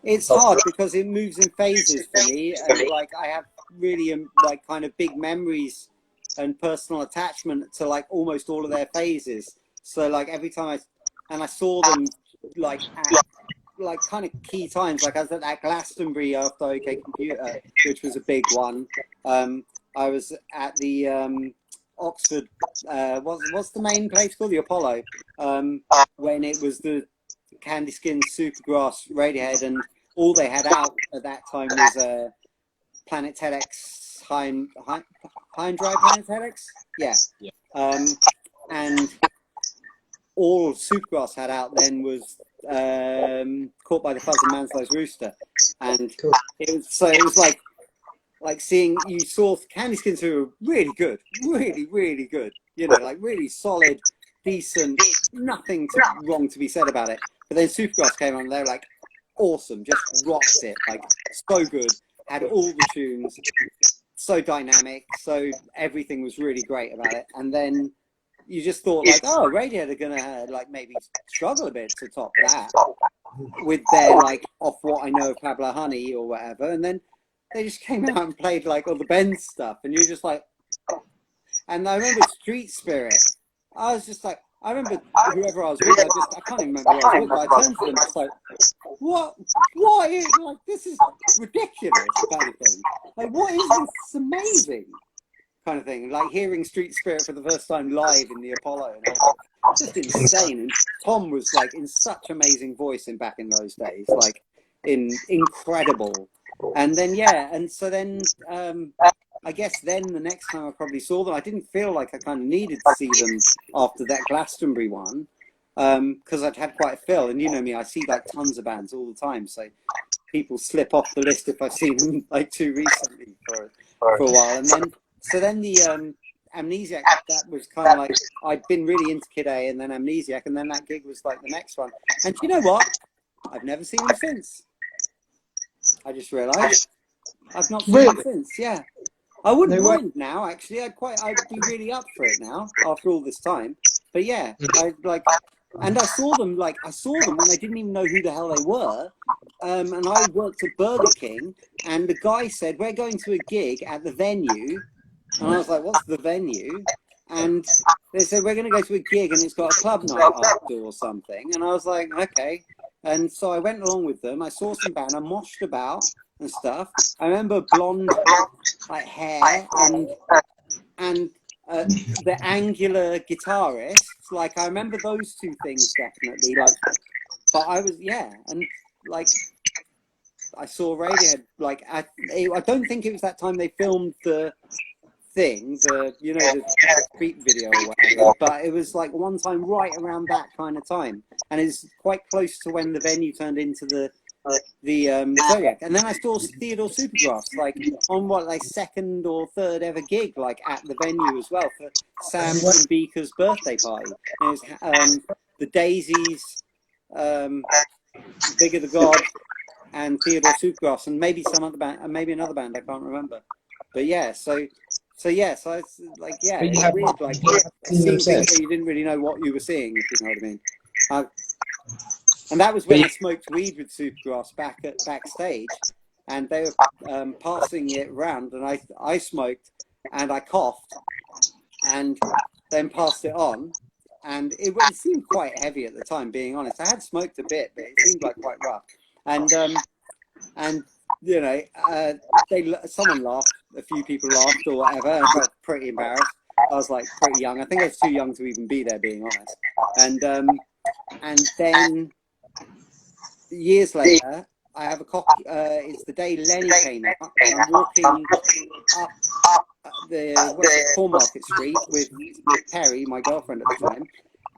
It's hard because it moves in phases for me, and like I have really like kind of big memories and personal attachment to like almost all of their phases. So like every time I saw them like at like kind of key times, like I was at that Glastonbury after OK Computer, which was a big one. I was at the Oxford, what's the main place called? The Apollo, when it was the Candy Skin, Supergrass, Radiohead, and all they had out at that time was Planet TEDx, High and Dry Planet TEDx, and all Supergrass had out then was Caught by the Fuzz and Manslow's Rooster, and it was like seeing, you saw Candy Skins who were really good, really good, you know, like really solid, decent, nothing wrong to be said about it. But then Supergrass came on and they were like awesome, just rocked it, like so good, had all the tunes, so dynamic, so everything was really great about it. And then you just thought like, oh, Radiohead are gonna like maybe struggle a bit to top that with their like Off What I Know of Pablo Honey or whatever, and then they just came out and played like all the Benz stuff, and you're just like, and I remember Street Spirit. I was just like, I remember whoever I was with, I can't even remember who I was with, but I turned to them just like, what is, like, this is ridiculous kind of thing. Like, what is this? It's amazing. kind of thing. Like hearing Street Spirit for the first time live in the Apollo, and it was just insane. And Tom was like in such amazing voice back in those days, like incredible. And then and so then I guess then the next time I probably saw them, I didn't feel like I kind of needed to see them after that Glastonbury one, because I'd had quite a fill. And you know me, I see like tons of bands all the time, so people slip off the list if I've seen them like too recently for a while. And then the Amnesiac, that was kind of like, I'd been really into Kid A, and then Amnesiac, and then that gig was like the next one. And you know what? I've never seen them since. I just realised I've not seen them since. Yeah, I wouldn't mind now. Actually, I'd be really up for it now after all this time. But yeah, and I saw them when I didn't even know who the hell they were. And I worked at Burger King, and the guy said, "We're going to a gig at the venue." And I was like, "What's the venue?" And they said, "We're going to go to a gig, and it's got a club night after or something." And I was like, "Okay." And so I went along with them. I saw some band. I moshed about and stuff. I remember blonde like hair and the angular guitarist. Like I remember those two things definitely. Like, but I was and like I saw Radiohead. Like I don't think it was that time they filmed the thing, the street video or whatever, but it was like one time right around that kind of time, and it's quite close to when the venue turned into the Zodiac. And then I saw Theodore Supergrass like on like second or third ever gig like at the venue as well for Sam Beaker's birthday party. And it was the Daisies, Bigger the God, and Theodore Supergrass, and maybe some other band, and maybe another band I can't remember. But so it's like, it's weird, like seeing things that you didn't really know what you were seeing, if you know what I mean. And that was when I smoked weed with Supergrass backstage, and they were passing it around, and I smoked, and I coughed, and then passed it on, and it seemed quite heavy at the time, being honest. I had smoked a bit, but it seemed like quite rough, and someone laughed, a few people laughed or whatever, and I felt pretty embarrassed. I was like pretty young. I think I was too young to even be there, being honest. And then years later, I have a copy. It's the day Lenny came out, and I'm walking up the Cornmarket Street with Perry, my girlfriend at the time,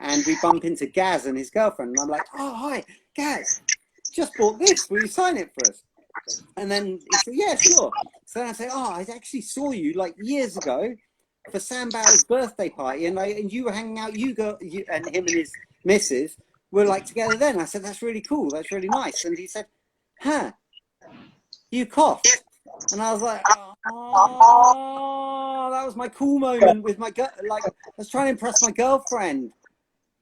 and we bump into Gaz and his girlfriend, and I'm like, "Oh, hi, Gaz, just bought this. Will you sign it for us?" And then he said, "Yeah, sure." So then I say, "Oh, I actually saw you like years ago for Sam Bauer's birthday party, and you were hanging out. You and him and his missus were like together then." I said, "That's really cool. That's really nice." And he said, "Huh, you coughed." And I was like, "Oh, that was my cool moment with my like I was trying to impress my girlfriend.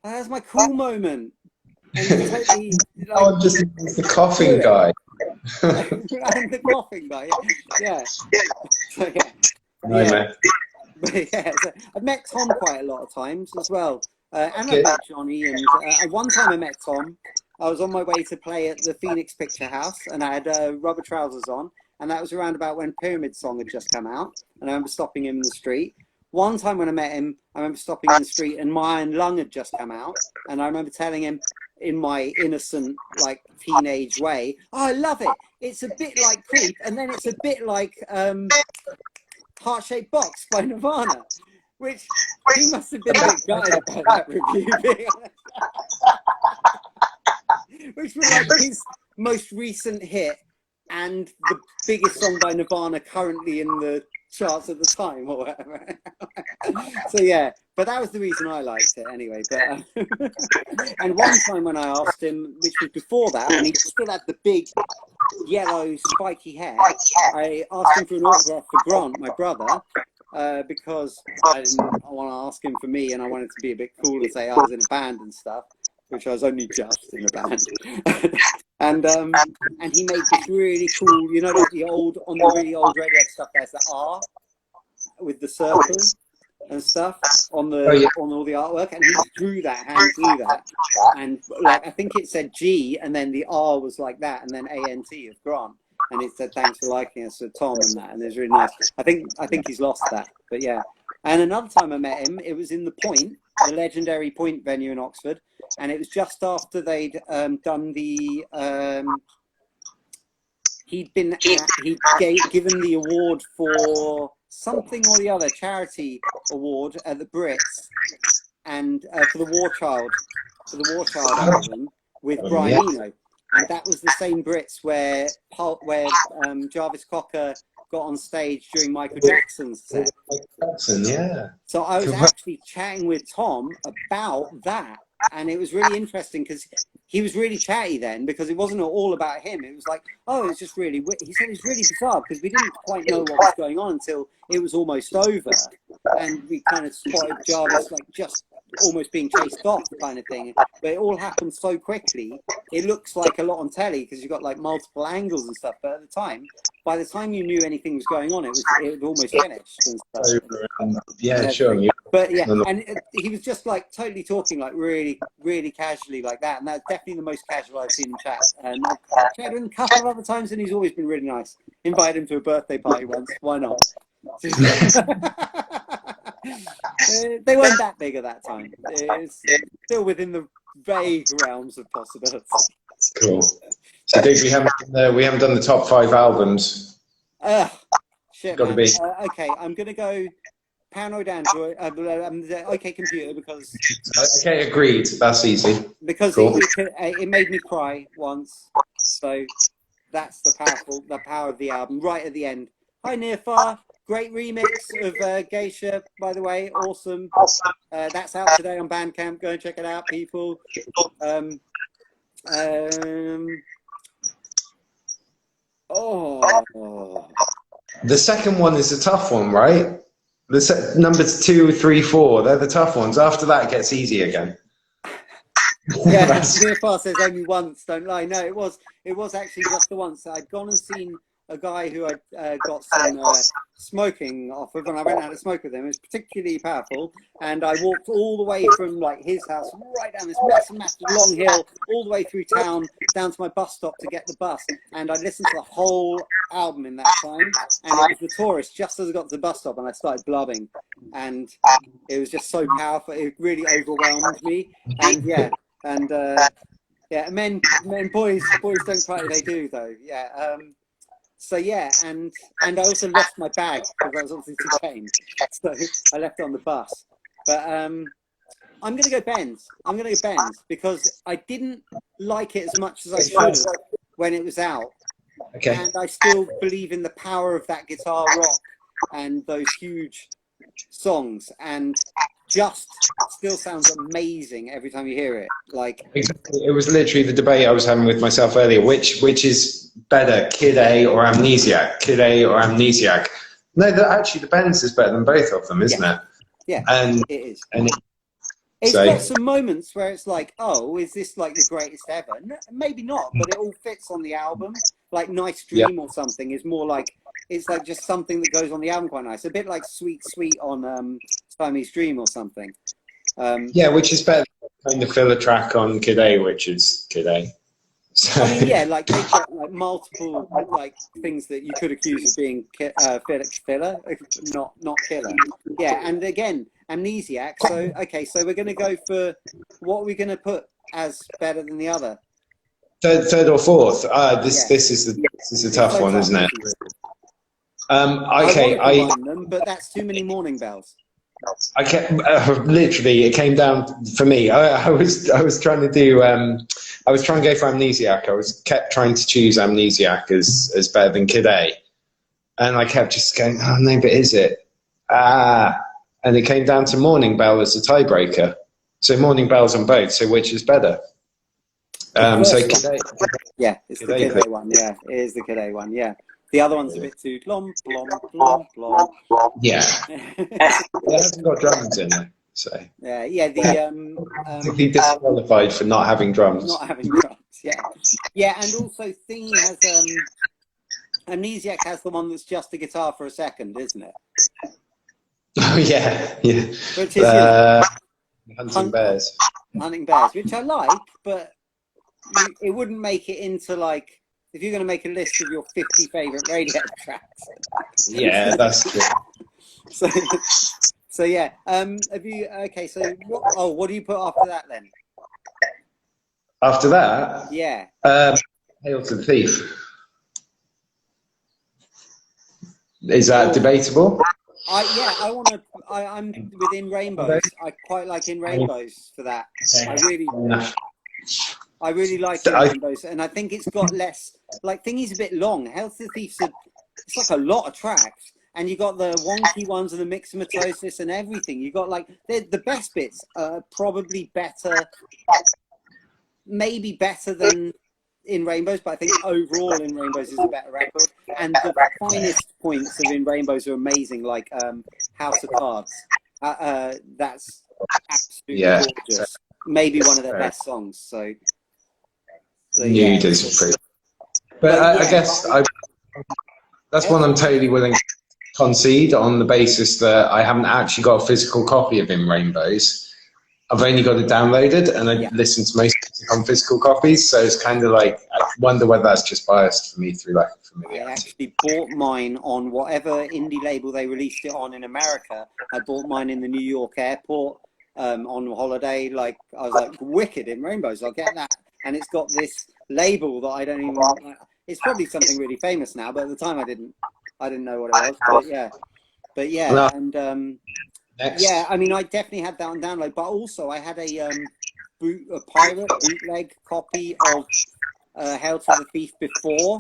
That was my cool moment." And he totally, I'm just the coughing guy. I'm the coughing guy. Yeah. So, so I've met Tom quite a lot of times as well, and I met Johnny. And one time I met Tom. I was on my way to play at the Phoenix Picture House, and I had rubber trousers on, and that was around about when Pyramid Song had just come out. And I remember stopping him in the street. One time when I met him, I remember stopping in the street, and My Iron Lung had just come out, and I remember telling him in my innocent, like, teenage way, "Oh, I love it. It's a bit like Creep, and then it's a bit like Heart-Shaped Box by Nirvana," which he must have been a bit gutted about that review, being honest. Which was like his most recent hit and the biggest song by Nirvana currently in the charts at the time or whatever. So yeah, but that was the reason I liked it anyway. But and one time when I asked him, which was before that, and he still had the big yellow spiky hair, I asked him for an autograph for Grant, my brother, because I didn't want to ask him for me, and I wanted to be a bit cool and say I was in a band and stuff, which I was only just in a band. And he made this really cool, you know, like the really old Radiohead stuff, there's the R with the circle and stuff on all the artwork, and he drew that, and like I think it said G, and then the R was like that, and then ANT of Grant. and he said thanks for liking us, to Tom and that, and it was really nice. I think he's lost that, but yeah. And another time I met him, it was in the Point, the legendary Point venue in Oxford, and it was just after they'd done the he'd given the award for something or the other, charity award at the Brits, and for the War Child album with Brian Eno, and that was the same Brits where Jarvis Cocker got on stage during Michael Jackson's set. So I was actually chatting with Tom about that, and it was really interesting because he was really chatty then, because it wasn't all about him. It was like, oh, it's just really, he said it's really bizarre because we didn't quite know what was going on until it was almost over, and we kind of spotted Jarvis like just almost being chased off kind of thing, but it all happened so quickly. It looks like a lot on telly because you've got like multiple angles and stuff, but at the time, by the time you knew anything was going on, it had almost finished and stuff. Yeah, sure. But yeah, and he was just like totally talking like really, really casually like that, and that's definitely the most casual I've seen him chat. And I've chatted with him a couple of other times, and he's always been really nice. Invited him to a birthday party once. Why not? They weren't that big at that time. It's still within the vague realms of possibility. Cool. So, Dave, we haven't done the top 5 albums. Shit, Got to be. Okay, I'm gonna go Paranoid Android. OK Computer, because. Okay, agreed. That's easy. Because cool. it made me cry once, so that's the power of the album. Right at the end. Hi Nearfar. Great remix of Geisha, by the way. Awesome. That's out today on Bandcamp. Go and check it out, people. The second one is a tough one, right? The numbers 2, 3, 4, they're the tough ones. After that, it gets easy again. Yeah, Nearfar says only once, don't lie. No, it was actually just the once. I'd gone and seen a guy who I got some smoking off of, and I went out to smoke with him. It was particularly powerful, and I walked all the way from like his house right down this massive long hill, all the way through town, down to my bus stop to get the bus, and I listened to the whole album in that time, and it was The Tourist just as I got to the bus stop, and I started blubbing, and it was just so powerful. It really overwhelmed me, and yeah, men, boys don't cry, they do though, yeah. So yeah, and I also lost my bag because I was obviously too tame, so I left it on the bus. But I'm gonna go Ben's. Because I didn't like it as much as I should have when it was out. Okay. And I still believe in the power of that guitar rock and those huge songs, and just still sounds amazing every time you hear it. Like exactly. It was literally the debate I was having with myself earlier. Which is better, Kid A or Amnesiac? Kid A or Amnesiac? No, actually the Benz is better than both of them, isn't it? Yeah, and it is. And it's got some moments where it's like, oh, is this like the greatest ever? No, maybe not, but it all fits on the album. Like Nice Dream or something is more like, it's like just something that goes on the album quite nice. A bit like Sweet Sweet on Siamese Dream or something. Yeah, which is better than the filler track on Kid A, which is Kid A. So. I mean, yeah, like they've got like multiple like things that you could accuse of being filler, not killer. Yeah, and again, Amnesiac. So okay, so we're gonna go for what are we gonna put as better than the other? Third or fourth. This is a tough one, isn't it? Okay, I want them, but that's too many Morning Bells. I kept literally. It came down for me. I was trying to do. I was trying to go for Amnesiac. I kept trying to choose Amnesiac as better than Kid A, and I kept just going, oh no, but is it? And it came down to Morning Bell as a tiebreaker. So Morning Bell's on both. So which is better? So Kid A. Yeah, it's the Kid A one. Yeah, it is the Kid A one. Yeah. The other one's a bit too glom, glom, glom, glom. Yeah. It hasn't got drums in it, so. Yeah, Technically disqualified for not having drums. Not having drums, yeah. Yeah, and also Thingy has, Amnesiac has the one that's just a guitar for a second, isn't it? Oh, yeah. Which is, Hunting Bears. Hunting Bears, which I like, but it wouldn't make it into, like, if you're going to make a list of your 50 favorite Radiohead tracks. Yeah, that's true. So yeah. Have you? Okay. So what do you put after that then? After that, yeah. Hail to the Thief. Is that debatable? I'm within Rainbows. I quite like In Rainbows for that. I really like In Rainbows, and I think it's got less. Like, Thingy's a bit long. Hail to the Thief's it's like a lot of tracks, and you got the wonky ones and the mixomatosis and everything. You got like the best bits are probably better, maybe better than In Rainbows, but I think overall In Rainbows is a better record, and the finest points of In Rainbows are amazing, like House of Cards. That's absolutely gorgeous. Maybe one of their best songs. So Nude is pretty. But I guess that's one I'm totally willing to concede on the basis that I haven't actually got a physical copy of In Rainbows. I've only got it downloaded, and I listen to most music on physical copies, so it's kind of like, I wonder whether that's just biased for me through lack of familiarity. I actually bought mine on whatever indie label they released it on in America. I bought mine in the New York airport on holiday. Like, I was like, wicked, In Rainbows, I'll get that. And it's got this label that I don't even, it's probably something really famous now, but at the time I didn't know what it was, but yeah, and yeah, I mean, I definitely had that on download, but also I had a pirate bootleg copy of Hail to the Thief before,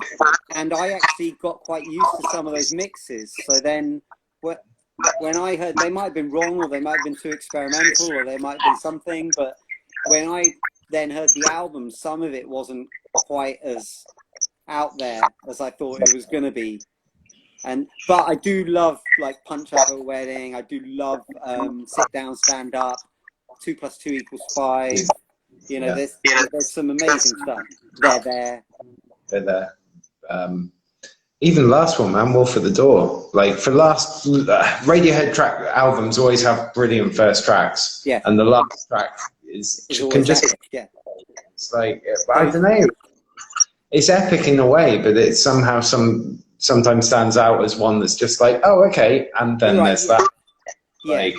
and I actually got quite used to some of those mixes. So then when I heard, they might have been wrong, or they might have been too experimental, or they might have been something, but when I then heard the album, some of it wasn't quite as out there as I thought it was going to be. But I do love, like, Punch Out at a Wedding. I do love Sit Down, Stand Up, 2 + 2 = 5. You know, there's some amazing stuff. They're there. Even the last one, man, Wolf at the Door. Like, for last Radiohead track albums always have brilliant first tracks. Yeah. And the last track can just epic. Yeah. It's like, I don't know. It's epic in a way, but it somehow sometimes stands out as one that's just like, oh, okay, and then there's that. Like,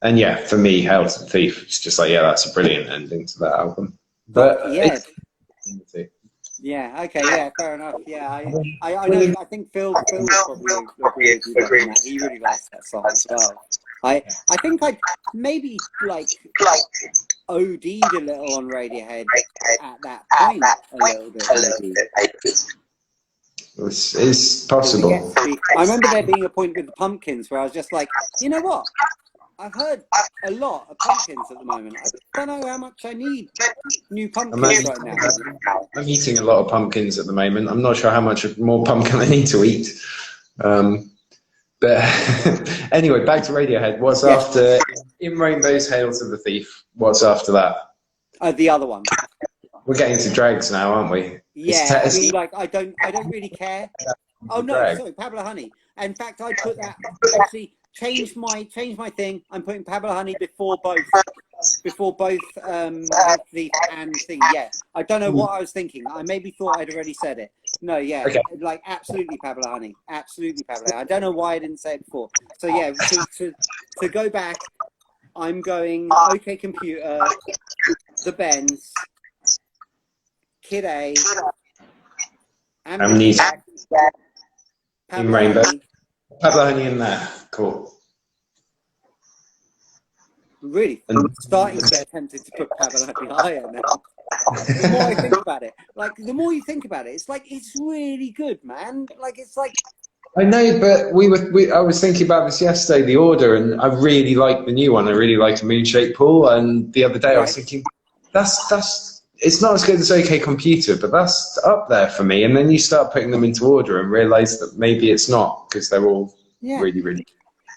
and yeah, for me, Hail to the Thief, it's just like, yeah, that's a brilliant ending to that album. But yeah. Yeah. Okay. Yeah. Fair enough. Yeah. I know. I think Phil probably agrees with that. He really likes that song as well. I think I maybe like OD'd a little on Radiohead at that point, a little bit. It's possible. I remember there being a point with the Pumpkins where I was just like, you know what? I've heard a lot of Pumpkins at the moment. I don't know how much I need new Pumpkins right now. I'm eating a lot of pumpkins at the moment. I'm not sure how much more pumpkin I need to eat. But anyway, back to Radiohead. What's after In Rainbows, Hail to the Thief? What's after that? The other one. We're getting to drags now, aren't we? Yeah, I mean, like, I don't really care. Oh no, sorry, Pablo Honey. In fact, I put that, actually change my thing. I'm putting Pablo Honey before both Thief and thing. Yeah, I don't know what I was thinking. I maybe thought I'd already said it. No, yeah, like absolutely Pablo Honey, absolutely Pablo Honey. I don't know why I didn't say it before. So yeah, to go back, I'm going OK Computer, The Bends, Kid A, Amnesia, In Rainbow, Pablo Honey in there. Cool. Really, I'm starting to get tempted to put Pablo Honey higher now. The more I think about it, like, the more you think about it, it's like, it's really good, man. Like, it's like, I know, but I was thinking about this yesterday, The Order, and I really like the new one. I really like the Moonshaped Pool, and the other day I was thinking, it's not as good as OK Computer, but that's up there for me. And then you start putting them into order and realise that maybe it's not, because they're all really, really.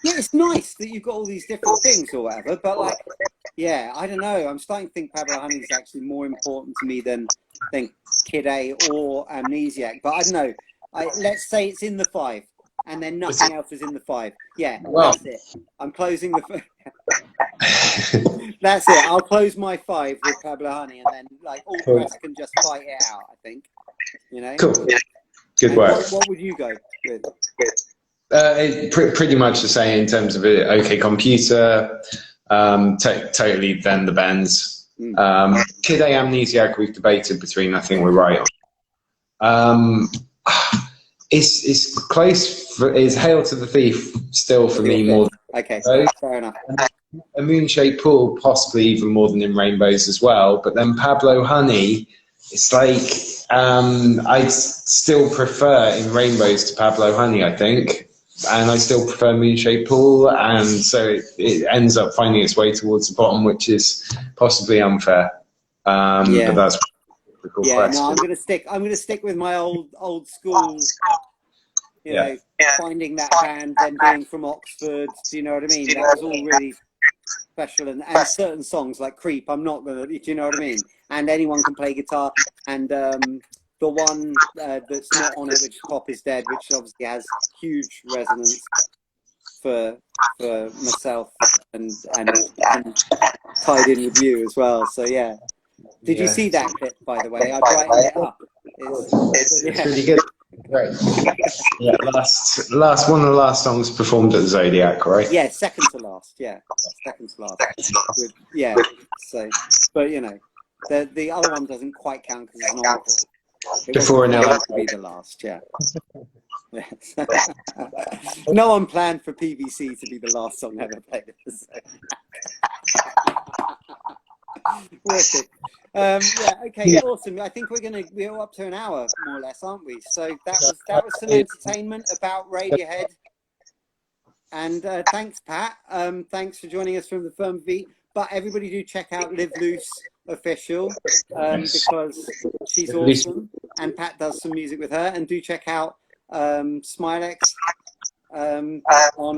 Yeah, it's nice that you've got all these different things or whatever, but like, yeah, I don't know. I'm starting to think Pablo Honey is actually more important to me than Kid A or Amnesiac. But I don't know. Let's say it's in the 5, and then nothing else is in the 5. Yeah, that's it. I'm closing the. That's it. I'll close my 5 with Pablo Honey, and then like all the rest can just fight it out. I think, you know. Cool. Good and work. What would you go with? Pretty much the same in terms of it. OK Computer, totally then the Bends. Kid A Amnesiac we've debated between. I think we're right on. It's close. It's Hail to the Thief still for me more. Okay, fair enough. A Moon-Shaped Pool possibly even more than In Rainbows as well. But then Pablo Honey, it's like I still prefer In Rainbows to Pablo Honey, I think. And I still prefer Moon-Shaped Pool, and so it ends up finding its way towards the bottom, which is possibly unfair. But that's a cool question. No, I'm gonna stick with my old school. You know, finding that band, then being from Oxford. Do you know what I mean? That was all really special, and certain songs like Creep. I'm not gonna. Do you know what I mean? And Anyone Can Play Guitar, and the one that's not on it, which Pop Is Dead, which obviously has huge resonance for myself and tied in with you as well. So yeah. Did you see that clip, by the way? I brightened it up. It's really good. Right. Yeah, last one of the last songs performed at the Zodiac, right? Yeah, second to last. Yeah, second to last. So, but you know, the other one doesn't quite count because it's an encore. Before and now to be the last, No one planned for PVC to be the last song ever played. Wicked. Okay, awesome. I think we're up to an hour more or less, aren't we? So that was some entertainment about Radiohead. And thanks, Pat. Thanks for joining us from the Firm Beat. But everybody do check out Live Loose Official because she's awesome, and Pat does some music with her. And do check out Smilex on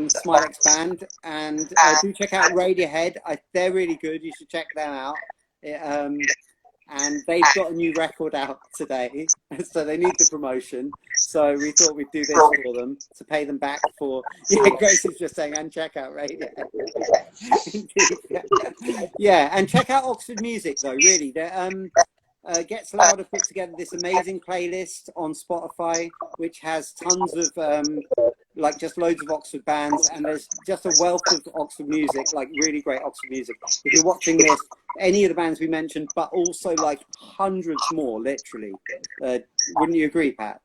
Smilex Band, and do check out Radiohead. They're really good. You should check them out. And they've got a new record out today, so they need the promotion. So we thought we'd do this for them to pay them back for. Yeah, Grace is just saying, and check out Radiohead. And check out Oxford Music though. Really, Gets Louder put together this amazing playlist on Spotify, which has tons of like just loads of Oxford bands, and there's just a wealth of Oxford music, like really great Oxford music. If you're watching this, any of the bands we mentioned, but also like hundreds more, literally. Wouldn't you agree, Pat?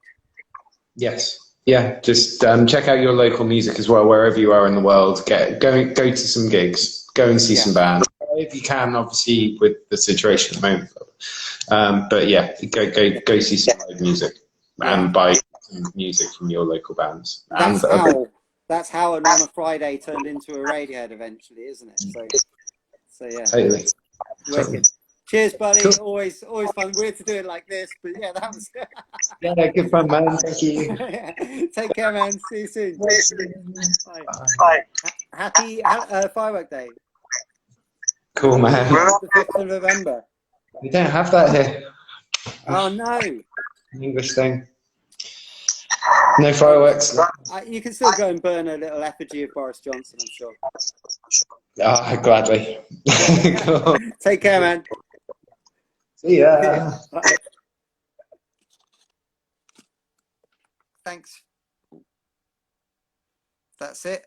Yes. Yeah, just check out your local music as well, wherever you are in the world. Go to some gigs, go and see some bands. If you can, obviously, with the situation at the moment. But yeah, go see some live music and buy some music from your local bands. That's how On a Friday turned into a Radiohead eventually, isn't it? So yeah. Totally. Cheers, buddy. Cool. Always fun. Weird to do it like this, but yeah, that was. Good fun, man. Thank you. Take care, man. See you soon. Bye. Happy Firework Day. Cool, man. The 5th of November. We don't have that here. Oh no. English thing. No fireworks. You can still go and burn a little effigy of Boris Johnson, I'm sure. Gladly. Cool. Take care, man. See ya. Thanks. That's it.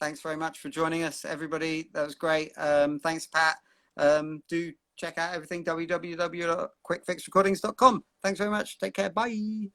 Thanks very much for joining us, everybody. That was great. Thanks, Pat. Do check out everything, www.quickfixrecordings.com. Thanks very much. Take care. Bye.